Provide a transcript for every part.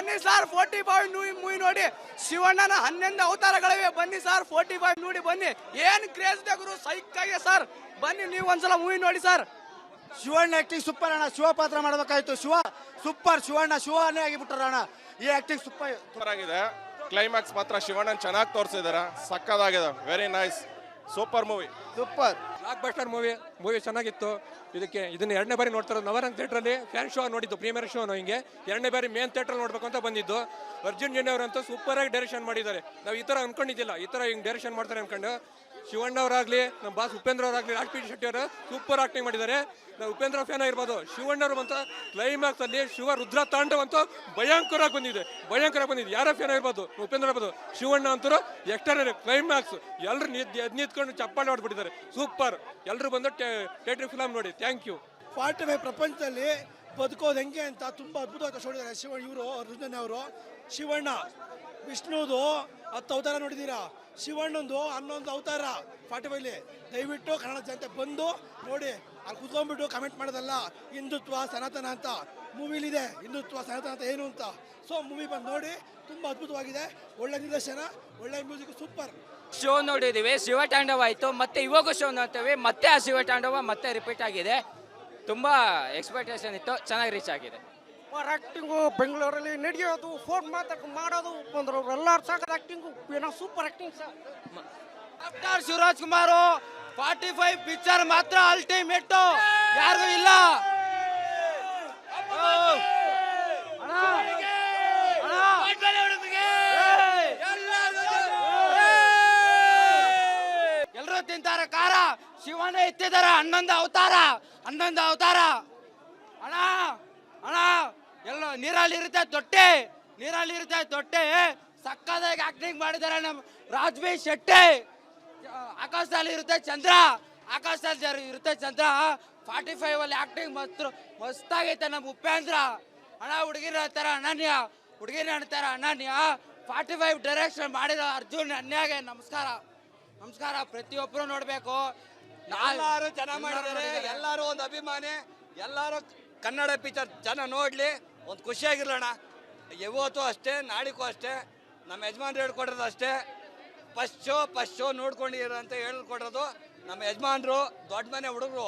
ಬನ್ನಿ sir 45 movie ನೋಡಿ. ಶಿವಣ್ಣನ 11 ಅವತಾರಗಳಿವೆ. ಬನ್ನಿ ಸರ್ 45 ನೋಡಿ ಬನ್ನಿ. ಏನ್ ಕ್ರೇಜ್ ಇದೆ ಗುರು, ಸೈಕ್ ಆಗಿದೆ ಸರ್. ಬನ್ನಿ ನೀವು ಒಂದ್ಸಲ ಮೂವಿ ನೋಡಿ ಸರ್. ಶಿವಣ್ಣ ಆಕ್ಟಿಂಗ್ ಸೂಪರ್ ಅಣ್ಣ. ಶಿವ ಪಾತ್ರ ಮಾಡಬೇಕಾಯ್ತು. ಶಿವ ಸೂಪರ್. ಶಿವಣ್ಣ ಶಿವನೇ ಆಗಿಬಿಟ್ಟಾರ ಅಣ್ಣ. ಈ ಆಕ್ಟಿಂಗ್ ಸೂಪರ್ ಆಗಿದೆ. ಕ್ಲೈಮ್ಯಾಕ್ಸ್ ಮಾತ್ರ ಶಿವಣ್ಣನ್ ಚೆನ್ನಾಗಿ ತೋರಿಸಿದಾರೆ. ಸಕ್ಕದಾಗಿದೆ. Very nice. Super movie. Super blockbuster movie ಚೆನ್ನಾಗಿತ್ತು. ಇದನ್ನ ಎರಡನೇ ಬಾರಿ ನೋಡ್ತಾ ಇರೋದು. ನವರಂಗ್ ಥಿಯೇಟ್ರಲ್ಲಿ ಫ್ಯಾನ್ ಶೋ ನೋಡಿದ್ದು, ಪ್ರೀಮಿಯರ್ ಶೋ. ಹಿಂಗೆ ಎರಡನೇ ಬಾರಿ ಮೇನ್ ಥಿಯೇಟ್ರಲ್ಲಿ ನೋಡ್ಬೇಕು ಅಂತ ಬಂದಿದ್ದು. ಅರ್ಜುನ್ ಜನ್ಯ ಅವರಂತೂ ಸೂಪರ್ ಆಗಿ ಡೈರೆಕ್ಷನ್ ಮಾಡಿದ್ದಾರೆ. ನಾವು ಈ ಥರ ಅನ್ಕೊಂಡಿದ್ದಿಲ್ಲ, ಈ ಥರ ಹಿಂಗೆ ಡೈರೆಕ್ಷನ್ ಮಾಡ್ತಾರೆ ಅನ್ಕೊಂಡು. ಶಿವಣ್ಣ ಅವರಾಗ್ಲಿ, ನಮ್ಮ ಬಾಸ್ ಉಪೇಂದ್ರ ಅವರಾಗ್ಲಿ, ರಾಜ್ ಪಿ ಶೆಟ್ಟಿ ಅವರು ಸೂಪರ್ ಆಕ್ಟಿಂಗ್ ಮಾಡಿದ್ದಾರೆ. ನಾವು ಉಪೇಂದ್ರ ಫ್ಯಾನ್ ಆಗಿರ್ಬೋದು. ಶಿವಣ್ಣ ಅವರು ಬಂತ ಕ್ಲೈಮ್ಯಾಕ್ಸ್ ಅಲ್ಲಿ ಶಿವ ರುದ್ರ ತಾಂಡವ ಅಂತೂ ಭಯಂಕರವಾಗಿ ಬಂದಿದೆ. ಯಾರ ಫ್ಯಾನ್ ಆಗಿರ್ಬೋದು, ಉಪೇಂದ್ರ ಆಗ್ಬೋದು. ಶಿವಣ್ಣ ಅಂತೂ ಎಕ್ಸ್ಟ್ರಾ ಕ್ಲೈಮ್ಯಾಕ್ಸ್ ಎಲ್ಲರೂ ನಿಂತ್ಕೊಂಡು ಚಪ್ಪಾಳೆ ಹೊಡ್ಬಿಟ್ಟಿದ್ದಾರೆ. ಸೂಪರ್. ಎಲ್ಲರೂ ಬಂದು ಥಿಯೇಟರ್ ಫಿಲಮ್ ನೋಡಿ. Thank you. 45 ಪ್ರಪಂಚದಲ್ಲಿ ಬದುಕೋದು ಹೆಂಗೆ ಅಂತ ತುಂಬಾ ಅದ್ಭುತವಾಗಿ ತೋರಿಸಿದ್ದಾರೆ ಶಿವಣ್ಣ ಇವರು. ಅರ್ಜುನ್ ಅವರು ಶಿವಣ್ಣ ವಿಷ್ಣುದು 10 ಅವತಾರ ನೋಡಿದ್ದೀರಾ. ಶಿವಣ್ಣಂದು 11 ಅವತಾರ 45. ದಯವಿಟ್ಟು ಕನ್ನಡ ಜನತೆ ಬಂದು ನೋಡಿ. ಅಲ್ಲಿ ಕುತ್ಕೊಂಡ್ಬಿಟ್ಟು ಕಮೆಂಟ್ ಮಾಡೋದಲ್ಲ. ಹಿಂದುತ್ವ ಸನಾತನ ಅಂತ ಮೂವಿಲಿದೆ. ಹಿಂದುತ್ವ ಸನಾತನ ಅಂತ ಏನು ಅಂತ. ಸೊ ಮೂವಿ ಬಂದು ನೋಡಿ. ತುಂಬ ಅದ್ಭುತವಾಗಿದೆ. ಒಳ್ಳೆ ನಿರ್ದೇಶನ, ಒಳ್ಳೆ ಮ್ಯೂಸಿಕ್, ಸೂಪರ್. ಶೋ ನೋಡಿದೀವಿ, ಶಿವ ತಾಂಡವ ಆಯ್ತು. ಮತ್ತೆ ಇವಾಗ ಶೋ ನೋಡ್ತೇವೆ. ಮತ್ತೆ ಆ ಶಿವ ತಾಂಡವ ಮತ್ತೆ ರಿಪೀಟ್ ಆಗಿದೆ. ತುಂಬಾ ಎಕ್ಸ್ಪೆಕ್ಟೇಷನ್ ಇತ್ತು, ಚೆನ್ನಾಗಿ ರೀಚ್ ಆಗಿದೆ. ಆಕ್ಟಿಂಗು ಬೆಂಗಳೂರಲ್ಲಿ ನಡೆಯೋದು, ಫೋನ್ ಮಾಡೋದು ಬಂದ್ರು ಎಲ್ಲರೂ ಸಾಕದ ಆಕ್ಟಿಂಗು, ಏನೋ super acting sir. Doctor Shivaraj Kumar 45 picture ಮಾತ್ರ ಅಲ್ಟಿಮೇಟ್, ಯಾರಿಗೂ ಇಲ್ಲ. ಎಲ್ಲರೂ ತಿಂತಾರ ಖಾರ. ಶಿವನೇ ಎತ್ತಿದಾರ 11 ಅವತಾರ. ಅಣ್ಣ ಅಣ್ಣ ಎಲ್ಲ ನೀರಲ್ಲಿ ಇರುತ್ತೆ ತೊಟ್ಟೆ. ಸಕ್ಕದಾಗಿ ಆಕ್ಟಿಂಗ್ ಮಾಡಿದಾರೆ ನಮ್ಮ ರಾಜ್ ಪಿ ಶೆಟ್ಟಿ. ಆಕಾಶದಲ್ಲಿ ಇರುತ್ತೆ ಚಂದ್ರ. 45 ಅಲ್ಲಿ ಆಕ್ಟಿಂಗ್ ಮಸ್ತಾಗೈತೆ ನಮ್ಮ ಉಪೇಂದ್ರ ಅಣ್ಣ. ಹುಡುಗಿರ ಅಂತಾರ ಅನನ್ಯ, ಹುಡುಗಿನ ಅಂತಾರ ಅನನ್ಯ. 45 ಡೈರೆಕ್ಷನ್ ಮಾಡಿರೋ ಅರ್ಜುನ್ ಅನ್ಯಾಗೆ ನಮಸ್ಕಾರ. ಪ್ರತಿಯೊಬ್ಬರು ನೋಡ್ಬೇಕು. ಎಲ್ಲರೂ ಚೆನ್ನಾಗಿ ಮಾಡಿದ್ದಾರೆ. ಎಲ್ಲರೂ ಒಂದು ಅಭಿಮಾನಿ. ಎಲ್ಲರೂ ಕನ್ನಡ ಪಿಕ್ಚರ್ ಜನ ನೋಡ್ಲಿ, ಒಂದು ಖುಷಿಯಾಗಿರ್ಲಣ್ಣ. ಯಾವತ್ತೂ ಅಷ್ಟೇ, ನಾಳಿಗೂ ಅಷ್ಟೇ. ನಮ್ಮ ಯಜಮಾನ್ರು ಹೇಳ್ಕೊಡೋದು ಅಷ್ಟೇ. ಫಸ್ಟ್ ಶೋ ನೋಡ್ಕೊಂಡಿರೋ ಅಂತ ಹೇಳ್ಕೊಡೋದು ನಮ್ಮ ಯಜಮಾನ್ರು, ದೊಡ್ಡ ಮನೆ ಹುಡುಗರು.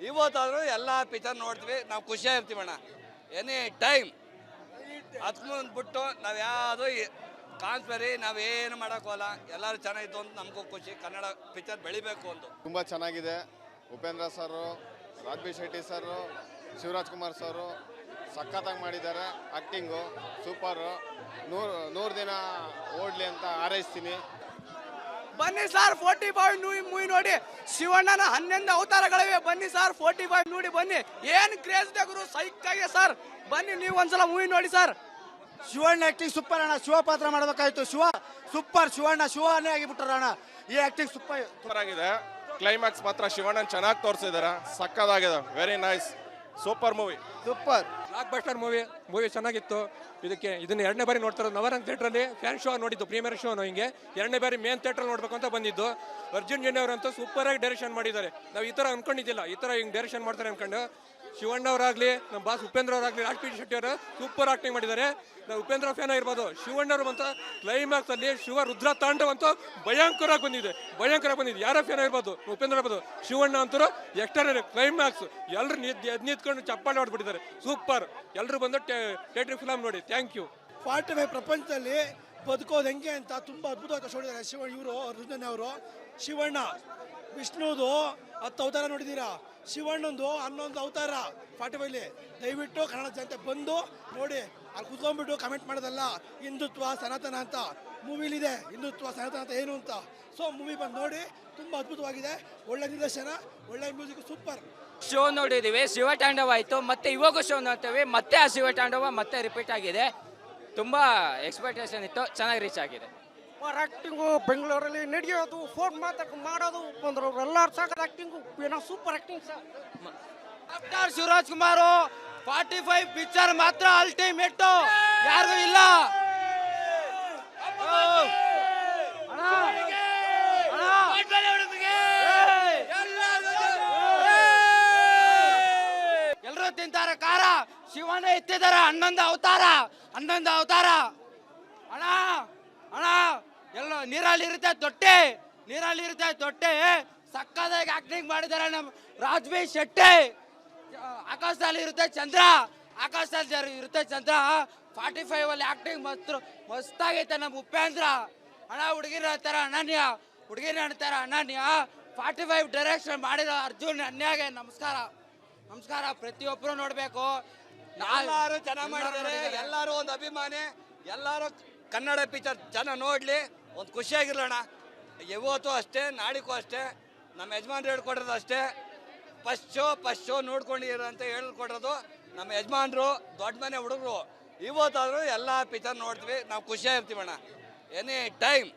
ಇವತ್ತಾದರೂ ಎಲ್ಲ ಪಿಕ್ಚರ್ ನೋಡ್ತೀವಿ, ನಾವು ಖುಷಿಯಾಗಿರ್ತೀವಣ್ಣ. ಎನಿ ಟೈಮ್ ಅದಕ್ಕೆ ಮುಂದೆ ಬಿಟ್ಟು ನಾವು ಯಾವುದು ಕಾನ್ಸ್ಬರಿ ನಾವೇನು ಮಾಡೋಕ್ಕೋಲ್ಲ. ಎಲ್ಲರೂ ಚೆನ್ನಾಗಿತ್ತು ಅಂತ ನಮಗೂ ಖುಷಿ. ಕನ್ನಡ ಪಿಕ್ಚರ್ ಬೆಳಿಬೇಕು ಅಂತ. ತುಂಬ ಚೆನ್ನಾಗಿದೆ. ಉಪೇಂದ್ರ ಸರು, ರಾಜ್ ಪಿ ಶೆಟ್ಟಿ ಸರು, ಶಿವರಾಜ್ ಕುಮಾರ್ ಸರು ಸಖತ್ತಾಗಿ ಮಾಡಿದ್ದಾರೆ. Acting super. 100 ದಿನ ಓಡಲಿ ಅಂತ ಹಾರೈಸ್ತೀನಿ. ಬನ್ನಿ ಸರ್ 45 ಮೂವಿ ನೋಡಿ. ಶಿವಣ್ಣನ 11 ಅವತಾರಗಳಿವೆ. ಬನ್ನಿ ಸರ್ 45 ನೋಡಿ ಬನ್ನಿ. ಏನ್ ಕ್ರೇಜ್ ಇದೆ ಗುರು, ಸೈಕ್ ಆಗಿದೆ ಸರ್. ಬನ್ನಿ ನೀವು ಒಂದ್ಸಲ ಮೂವಿ ನೋಡಿ ಸರ್. ಶಿವಣ್ಣ ಆಕ್ಟಿಂಗ್ ಸೂಪರ್ ಅಣ್ಣ. ಶಿವ ಪಾತ್ರ ಮಾಡಬೇಕಾಯ್ತು. ಶಿವ ಸೂಪರ್. ಶಿವಣ್ಣ ಶಿವನೇ ಆಗಿಬಿಟ್ಟಾರ ಅಣ್ಣ. ಈ ಆಕ್ಟಿಂಗ್ ಸೂಪರ್ ಆಗಿದೆ. ಕ್ಲೈಮ್ಯಾಕ್ಸ್ ಮಾತ್ರ ಶಿವಣ್ಣನ್ ಚೆನ್ನಾಗಿ ತೋರಿಸಿದಾರೆ. ಸಕ್ಕದಾಗಿದೆ. Very nice. Super movie. Super. Blockbuster movie ಚೆನ್ನಾಗಿತ್ತು. ಇದನ್ನ ಎರಡನೇ ಬಾರಿ ನೋಡ್ತಾ ಇರೋದು. ನವರಂಗ್ ಥಿಯೇಟ್ರಲ್ಲಿ ಫ್ಯಾನ್ ಶೋ ನೋಡಿದ್ದು, ಪ್ರೀಮಿಯರ್ ಶೋ. ಹಿಂಗೆ ಎರಡನೇ ಬಾರಿ ಮೇನ್ ಥಿಯೇಟ್ರಲ್ಲಿ ನೋಡ್ಬೇಕು ಅಂತ ಬಂದಿದ್ದು. ಅರ್ಜುನ್ ಜನ್ಯ ಅವರಂತೂ ಸೂಪರ್ ಆಗಿ ಡೈರೆಕ್ಷನ್ ಮಾಡಿದ್ದಾರೆ. ನಾವು ಈ ಥರ ಅನ್ಕೊಂಡಿದ್ದಿಲ್ಲ, ಈ ಥರ ಹಿಂಗೆ ಡೈರೆಕ್ಷನ್ ಮಾಡ್ತಾರೆ ಅನ್ಕೊಂಡು. ಶಿವಣ್ಣ ಅವರಾಗ್ಲಿ, ನಮ್ಮ ಬಾಸ್ ಉಪೇಂದ್ರ ಅವರಾಗ್ಲಿ, ರಾಜ್ ಪಿ ಶೆಟ್ಟಿ ಅವರು ಸೂಪರ್ ಆಕ್ಟಿಂಗ್ ಮಾಡಿದ್ದಾರೆ. ನಾವು ಉಪೇಂದ್ರ ಫ್ಯಾನ್ ಆಗಿರ್ಬೋದು. ಶಿವಣ್ಣ ಅವರು ಬಂತ ಕ್ಲೈಮ್ಯಾಕ್ಸ್ ಅಲ್ಲಿ ಶಿವ ರುದ್ರ ತಾಂಡವ ಅಂತೂ ಭಯಂಕರವಾಗಿ ಬಂದಿದೆ. ಯಾರ ಫ್ಯಾನ್ ಆಗಿರ್ಬೋದು, ಉಪೇಂದ್ರ ಆಗ್ಬೋದು. ಶಿವಣ್ಣ ಅಂತೂ ಎಕ್ಸ್ಟ್ರಾ ಕ್ಲೈಮ್ಯಾಕ್ಸ್ ಎಲ್ಲರೂ ನಿಂತ್ಕೊಂಡು ಚಪ್ಪಾಳೆ ಹೊಡ್ಬಿಟ್ಟಿದ್ದಾರೆ. ಸೂಪರ್. ಎಲ್ಲರೂ ಬಂದು ಥಿಯೇಟರ್ ಫಿಲಮ್ ನೋಡಿ. Thank you. 45 ಪ್ರಪಂಚದಲ್ಲಿ ಬದುಕೋದು ಹೆಂಗೆ ಅಂತ ತುಂಬಾ ಅದ್ಭುತವಾಗಿ ತೋರಿಸಿದ್ದಾರೆ ಶಿವಣ್ಣ ಇವರು. ಅರ್ಜುನ್ ಅವರು ಶಿವಣ್ಣ ವಿಷ್ಣುದು 10 ಅವತಾರ ನೋಡಿದ್ದೀರಾ. ಶಿವಣ್ಣಂದು 11 ಅವತಾರ 45. ದಯವಿಟ್ಟು ಕನ್ನಡ ಜನತೆ ಬಂದು ನೋಡಿ. ಅಲ್ಲಿ ಕುತ್ಕೊಂಡ್ಬಿಟ್ಟು ಕಮೆಂಟ್ ಮಾಡೋದಲ್ಲ. ಹಿಂದುತ್ವ ಸನಾತನ ಅಂತ ಮೂವಿಲಿದೆ. ಹಿಂದುತ್ವ ಸನಾತನ ಅಂತ ಏನು ಅಂತ. ಸೊ ಮೂವಿ ಬಂದು ನೋಡಿ. ತುಂಬ ಅದ್ಭುತವಾಗಿದೆ. ಒಳ್ಳೆ ನಿರ್ದೇಶನ, ಒಳ್ಳೆ ಮ್ಯೂಸಿಕ್, ಸೂಪರ್. ಶೋ ನೋಡಿದೀವಿ, ಶಿವ ತಾಂಡವ ಆಯ್ತು. ಮತ್ತೆ ಇವಾಗ ಶೋ ನೋಡ್ತೇವೆ. ಮತ್ತೆ ಆ ಶಿವ ತಾಂಡವ ಮತ್ತೆ ರಿಪೀಟ್ ಆಗಿದೆ. ತುಂಬಾ ಎಕ್ಸ್ಪೆಕ್ಟೇಷನ್ ಇತ್ತು, ಚೆನ್ನಾಗಿ ರೀಚ್ ಆಗಿದೆ. ಆಕ್ಟಿಂಗು ಬೆಂಗಳೂರಲ್ಲಿ ನಡೆಯೋದು, ಫೋನ್ ಮಾಡೋದು ಬಂದ್ರು ಎಲ್ಲರೂ ಸಾಕದ ಆಕ್ಟಿಂಗು, ಏನೋ super acting sir. Doctor Shivaraj Kumar 45 picture ಮಾತ್ರ ಅಲ್ಟಿಮೇಟ್, ಯಾರಿಗೂ ಇಲ್ಲ. ಎಲ್ಲರೂ ತಿಂತಾರ ಖಾರ. ಶಿವನ ಎತ್ತಿದಾರ 11 ಅವತಾರ 11 ಅವತಾರ. ಅಣ್ಣ ಅಣ್ಣ ಎಲ್ಲ ನೀರಲ್ಲಿ ಇರುತ್ತೆ ತೊಟ್ಟೆ, ನೀರಲ್ಲಿ ಇರುತ್ತೆ ತೊಟ್ಟೆ. ಸಕ್ಕದಾಗಿ ಆಕ್ಟಿಂಗ್ ಮಾಡಿದಾರೆ ನಮ್ಮ ರಾಜ್ಬಿ ಶೆಟ್ಟಿ. ಆಕಾಶದಲ್ಲಿ ಇರುತ್ತೆ ಚಂದ್ರ, ಆಕಾಶದಲ್ಲಿ ಇರುತ್ತೆ ಚಂದ್ರ. 45 ಅಲ್ಲಿ ಆಕ್ಟಿಂಗ್ ಮಸ್ತಾಗೈತೆ ನಮ್ಮ ಉಪೇಂದ್ರ. ಅಣ್ಣ ಹುಡುಗಿರ ತರ ಅನನ್ಯ, ಹುಡುಗಿನ ಅಂತಾರ ಅನನ್ಯ. 45 ಡೈರೆಕ್ಷನ್ ಮಾಡಿರೋ ಅರ್ಜುನ್ ಅನ್ಯಾಗೆ ನಮಸ್ಕಾರ. ನಮಸ್ಕಾರ. ಪ್ರತಿಯೊಬ್ಬರು ನೋಡ್ಬೇಕು. ಎಲ್ಲರೂ ಚೆನ್ನಾಗಿ ಮಾಡಿದ್ದಾರೆ. ಎಲ್ಲರೂ ಒಂದು ಅಭಿಮಾನಿ, ಎಲ್ಲರೂ ಕನ್ನಡ ಪಿಕ್ಚರ್ ಜನ ನೋಡ್ಲಿ, ಒಂದು ಖುಷಿಯಾಗಿರ್ಲಣ್ಣ. ಯಾವತ್ತೂ ಅಷ್ಟೇ, ನಾಡಿಗೂ ಅಷ್ಟೇ, ನಮ್ಮ ಯಜಮಾನ್ರು ಹೇಳ್ಕೊಡೋದು ಅಷ್ಟೇ. ಫಸ್ಟ್ ಶೋ ನೋಡ್ಕೊಂಡಿರೋ ಅಂತ ಹೇಳ್ಕೊಡೋದು ನಮ್ಮ ಯಜಮಾನ್ರು, ದೊಡ್ಡ ಮನೆ ಹುಡುಗರು. ಇವತ್ತಾದ್ರೂ ಎಲ್ಲ ಪಿಕ್ಚರ್ ನೋಡ್ತೀವಿ, ನಾವು ಖುಷಿಯಾಗಿರ್ತೀವಣ್ಣ. ಎನಿ ಟೈಮ್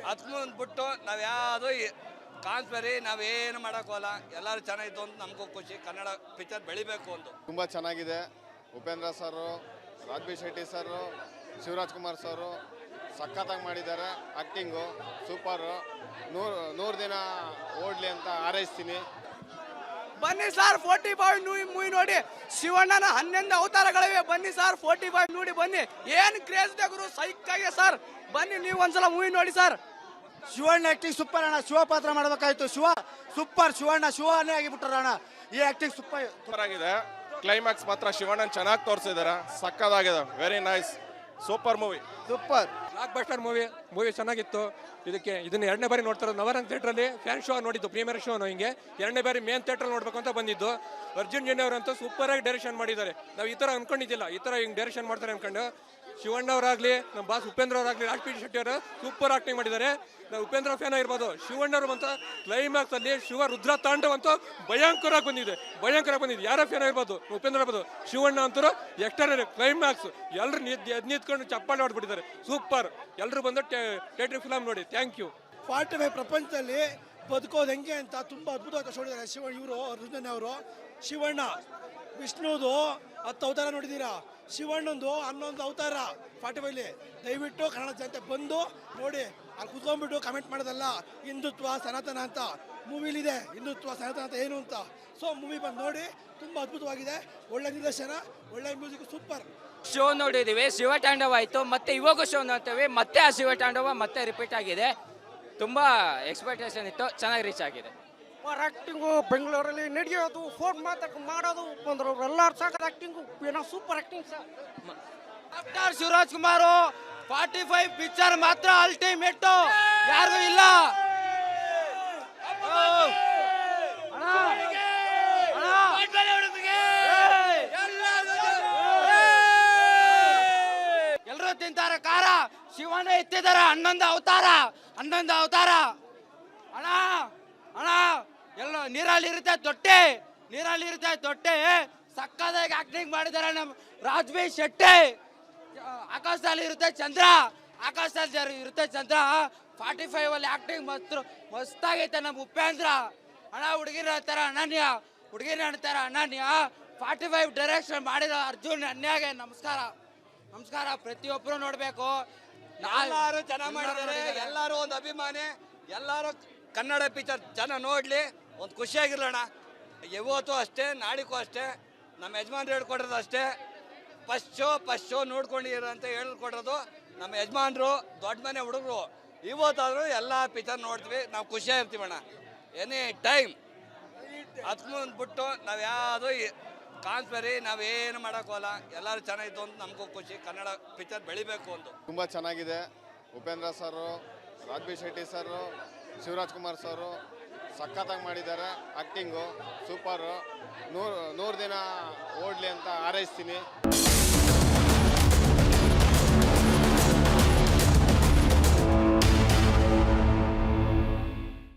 ಅದಕ್ಕೆ ಮುಂದೆ ಬಿಟ್ಟು ನಾವು ಯಾವುದು ಕಾನ್ಸ್ಬರಿ ನಾವೇನು ಮಾಡೋಕ್ಕೋಲ್ಲ. ಎಲ್ಲರೂ ಚೆನ್ನಾಗಿತ್ತು ಅಂತ ನಮಗೂ ಖುಷಿ. ಕನ್ನಡ ಪಿಕ್ಚರ್ ಬೆಳಿಬೇಕು ಅಂತ. ತುಂಬ ಚೆನ್ನಾಗಿದೆ. ಉಪೇಂದ್ರ ಸರು, ರಾಜ್ಬಿ ಶೆಟ್ಟಿ ಸರು, ಶಿವರಾಜ್ ಕುಮಾರ್ ಸರು ಸಖತ್ತಾಗಿ ಮಾಡಿದ್ದಾರೆ. Acting super. 100 ದಿನ ಓಡಲಿ ಅಂತ ಹಾರೈಸ್ತೀನಿ. ಬನ್ನಿ ಸರ್ 45 ಮೂವಿ ನೋಡಿ. ಶಿವಣ್ಣನ 11 ಅವತಾರಗಳಿವೆ. ಬನ್ನಿ ಸರ್ 45 ನೋಡಿ ಬನ್ನಿ. ಏನು ಕ್ರೇಜ್ ಗುರು, ಸೈಕಾಗೆ ಸರ್. ಬನ್ನಿ ನೀವು ಒಂದ್ಸಲ ಮೂವಿ ನೋಡಿ ಸರ್. ಶಿವಣ್ಣ ಆಕ್ಟಿಂಗ್ ಸೂಪರ್ ಅಣ್ಣ. ಶಿವ ಪಾತ್ರ ಮಾಡಬೇಕಾಯ್ತು. ಶಿವ ಸೂಪರ್. ಶಿವಣ್ಣ ಶಿವನೇ ಆಗಿಬಿಟ್ಟಾರ ಅಣ್ಣ. ಈ ಆಕ್ಟಿಂಗ್ ಸೂಪರ್ ಆಗಿದೆ. ಕ್ಲೈಮ್ಯಾಕ್ಸ್ ಮಾತ್ರ ಶಿವಣ್ಣನ್ ಚೆನ್ನಾಗಿ ತೋರಿಸಿದ್ದಾರೆ. ಸಕ್ಕದಾಗಿದೆ. Very nice. Super movie. Super blockbuster movie ಚೆನ್ನಾಗಿತ್ತು. ಇದನ್ನ 2ನೇ ಬಾರಿ ನೋಡ್ತಾ ಇರೋದು. ನವರಂಗ್ ಥಿಯೇಟ್ರಲ್ಲಿ ಫ್ಯಾನ್ ಶೋ ನೋಡಿದ್ದು, ಪ್ರೀಮಿಯರ್ ಶೋ ಹಿಂಗೆ 2ನೇ ಬಾರಿ ಮೇನ್ ಥಿಯೇಟ್ರಲ್ಲಿ ನೋಡ್ಬೇಕು ಅಂತ ಬಂದಿದ್ದು. ಅರ್ಜುನ್ ಜನ್ಯ ಅವರಂತೂ ಸೂಪರ್ ಆಗಿ ಡೈರೆಕ್ಷನ್ ಮಾಡಿದ್ದಾರೆ. ನಾವು ಈ ಥರ ಅನ್ಕೊಂಡಿದ್ದಿಲ್ಲ, ಈ ಥರ ಹಿಂಗೆ ಡೈರೆಕ್ಷನ್ ಮಾಡ್ತಾರೆ ಅನ್ಕೊಂಡು. ಶಿವಣ್ಣ ಅವರಾಗ್ಲಿ, ನಮ್ಮ ಬಾಸ್ ಉಪೇಂದ್ರ ಅವರಾಗ್ಲಿ, ರಾಜ್ಬಿ ಶೆಟ್ಟಿ ಅವರು ಸೂಪರ್ ಆಕ್ಟಿಂಗ್ ಮಾಡಿದ್ದಾರೆ. ನಾವು ಉಪೇಂದ್ರ ಫ್ಯಾನ್ ಆಗಿರ್ಬೋದು. ಶಿವಣ್ಣ ಅವರು ಬಂತ ಕ್ಲೈಮ್ಯಾಕ್ಸ್ ಅಲ್ಲಿ ಶಿವ ರುದ್ರ ತಾಂಡವ ಅಂತೂ ಭಯಂಕರವಾಗಿ ಬಂದಿದೆ. ಯಾರ ಫ್ಯಾನ್ ಆಗಿರ್ಬೋದು, ಉಪೇಂದ್ರ ಇರ್ಬೋದು. ಶಿವಣ್ಣ ಅಂತೂ ಎಕ್ಸ್ಟ್ರಾ ಕ್ಲೈಮ್ಯಾಕ್ಸ್ ಎಲ್ಲರೂ ನಿಂತ್ಕೊಂಡು ಚಪ್ಪಾಳೆ ಹೊಡ್ಬಿಟ್ಟಿದ್ದಾರೆ. ಸೂಪರ್. ಎಲ್ಲರೂ ಬಂದು ಥಿಯೇಟರ್ ಫಿಲಮ್ ನೋಡಿ. Thank you. 45 ಪ್ರಪಂಚದಲ್ಲಿ ಬದುಕೋದು ಹೆಂಗೆ ಅಂತ ತುಂಬ ಅದ್ಭುತವಾಗಿ ತೋರಿಸಿದ್ದಾರೆ ಇವರು ಅರ್ಜುನ್ ಅವರು. ಶಿವಣ್ಣ ವಿಷ್ಣುದು 10 ಅವತಾರ ನೋಡಿದ್ದೀರಾ. ಶಿವಣ್ಣಂದು 11 ಅವತಾರ 45. ದಯವಿಟ್ಟು ಕನ್ನಡ ಜನತೆ ಬಂದು ನೋಡಿ. ಅಲ್ಲಿ ಕುತ್ಕೊಂಡ್ಬಿಟ್ಟು ಕಮೆಂಟ್ ಮಾಡೋದಲ್ಲ. ಹಿಂದುತ್ವ ಸನಾತನ ಅಂತ ಮೂವಿಲಿದೆ. ಹಿಂದುತ್ವ ಸನಾತನ ಅಂತ ಏನು ಅಂತ. ಸೊ ಮೂವಿ ಬಂದು ನೋಡಿ. ತುಂಬ ಅದ್ಭುತವಾಗಿದೆ. ಒಳ್ಳೆ ನಿರ್ದೇಶನ, ಒಳ್ಳೆ ಮ್ಯೂಸಿಕ್, ಸೂಪರ್. ಶೋ ನೋಡಿದ್ದೀವಿ. ಶಿವ ತಾಂಡವ ಆಯಿತು, ಮತ್ತೆ ಇವಾಗ ಶೋ ನೋಡ್ತೇವೆ. ಮತ್ತೆ ಆ ಶಿವ ತಾಂಡವ ಮತ್ತೆ ರಿಪೀಟ್ ಆಗಿದೆ. ತುಂಬ ಎಕ್ಸ್ಪೆಕ್ಟೇಷನ್ ಇತ್ತು, ಚೆನ್ನಾಗಿ ರೀಚ್ ಆಗಿದೆ. ಆಕ್ಟಿಂಗು ಬೆಂಗಳೂರಲ್ಲಿ ನಡೆಯೋದು, ಫೋನ್ ಮಾಡೋದು ಬಂದ್ರು ಎಲ್ಲರೂ ಸಾಕದ ಆಕ್ಟಿಂಗು. ಏನೋ super acting sir. Doctor Shivaraj Kumar 45 picture ಮಾತ್ರ ಅಲ್ಟಿಮೇಟ್, ಯಾರಿಗೂ ಇಲ್ಲ. ಎಲ್ಲರೂ ತಿಂತಾರೆ ಖಾರ. ಶಿವನ ಎತ್ತಿದಾರ 11 ಅವತಾರ 11 ಅವತಾರ. ಅಣ್ಣ ಅಣ್ಣ ಎಲ್ಲ ನೀರಲ್ಲಿ ಇರುತ್ತೆ ತೊಟ್ಟೆ, ನೀರಲ್ಲಿ ಇರುತ್ತೆ ತೊಟ್ಟೆ. ಸಕ್ಕದಾಗಿ ಆಕ್ಟಿಂಗ್ ಮಾಡಿದಾರೆ ನಮ್ಮ ರಾಜ್ಬಿ ಶೆಟ್ಟಿ. ಆಕಾಶದಲ್ಲಿ ಇರುತ್ತೆ ಚಂದ್ರ, ಆಕಾಶದಲ್ಲಿ ಇರುತ್ತೆ ಚಂದ್ರ. 45 ಅಲ್ಲಿ ಆಕ್ಟಿಂಗ್ ಮಸ್ತಾಗೈತೆ ನಮ್ಮ ಉಪೇಂದ್ರ. ಅಣ್ಣ ಹುಡುಗಿರ ತರ ಅನನ್ಯ, ಹುಡುಗಿನ ಅಂತಾರ ಅನನ್ಯ. 45 ಡೈರೆಕ್ಷನ್ ಮಾಡಿರೋ ಅರ್ಜುನ್ ಅನ್ಯಾಗೆ ನಮಸ್ಕಾರ. ನಮಸ್ಕಾರ. ಪ್ರತಿಯೊಬ್ಬರು ನೋಡ್ಬೇಕು. ಎಲ್ಲರೂ ಚೆನ್ನಾಗಿ ಮಾಡಿದ್ದಾರೆ. ಎಲ್ಲರೂ ಒಂದು ಅಭಿಮಾನಿ, ಎಲ್ಲರೂ ಕನ್ನಡ ಪಿಕ್ಚರ್ ಜನ ನೋಡ್ಲಿ, ಒಂದು ಖುಷಿಯಾಗಿರ್ಲಣ್ಣ. ಯಾವತ್ತೂ ಅಷ್ಟೇ, ನಾಡಿಗೂ ಅಷ್ಟೇ, ನಮ್ಮ ಯಜಮಾನ್ರು ಹೇಳ್ಕೊಡೋದು ಅಷ್ಟೇ. ಫಸ್ಟ್ ಶೋ ನೋಡ್ಕೊಂಡಿರೋ ಅಂತ ಹೇಳ್ಕೊಡೋದು ನಮ್ಮ ಯಜಮಾನ್ರು, ದೊಡ್ಡ ಮನೆ ಹುಡುಗರು. ಇವತ್ತಾದ್ರೂ ಎಲ್ಲ ಪಿಕ್ಚರ್ ನೋಡ್ತೀವಿ, ನಾವು ಖುಷಿಯಾಗಿರ್ತೀವಣ್ಣ. ಎನಿ ಟೈಮ್ ಅದಕ್ಕೆ ಮುಂದೆ ಬಿಟ್ಟು ನಾವು ಯಾವುದು ಕಾನ್ಸ್ಬರಿ ನಾವೇನು ಮಾಡೋಕ್ಕೋಲ್ಲ. ಎಲ್ಲರೂ ಚೆನ್ನಾಗಿತ್ತು ಅಂತ ನಮಗೂ ಖುಷಿ. ಕನ್ನಡ ಪಿಕ್ಚರ್ ಬೆಳಿಬೇಕು ಅಂತ. ತುಂಬ ಚೆನ್ನಾಗಿದೆ. ಉಪೇಂದ್ರ ಸರು, ರಾಜ್ಬಿ ಶೆಟ್ಟಿ ಸರು, ಶಿವರಾಜ್ ಕುಮಾರ್ ಸರು ಸಖತ್ತಾಗಿ ಮಾಡಿದ್ದಾರೆ. Acting super. 100 ದಿನ ಓಡಲಿ ಅಂತ ಹಾರೈಸ್ತೀನಿ.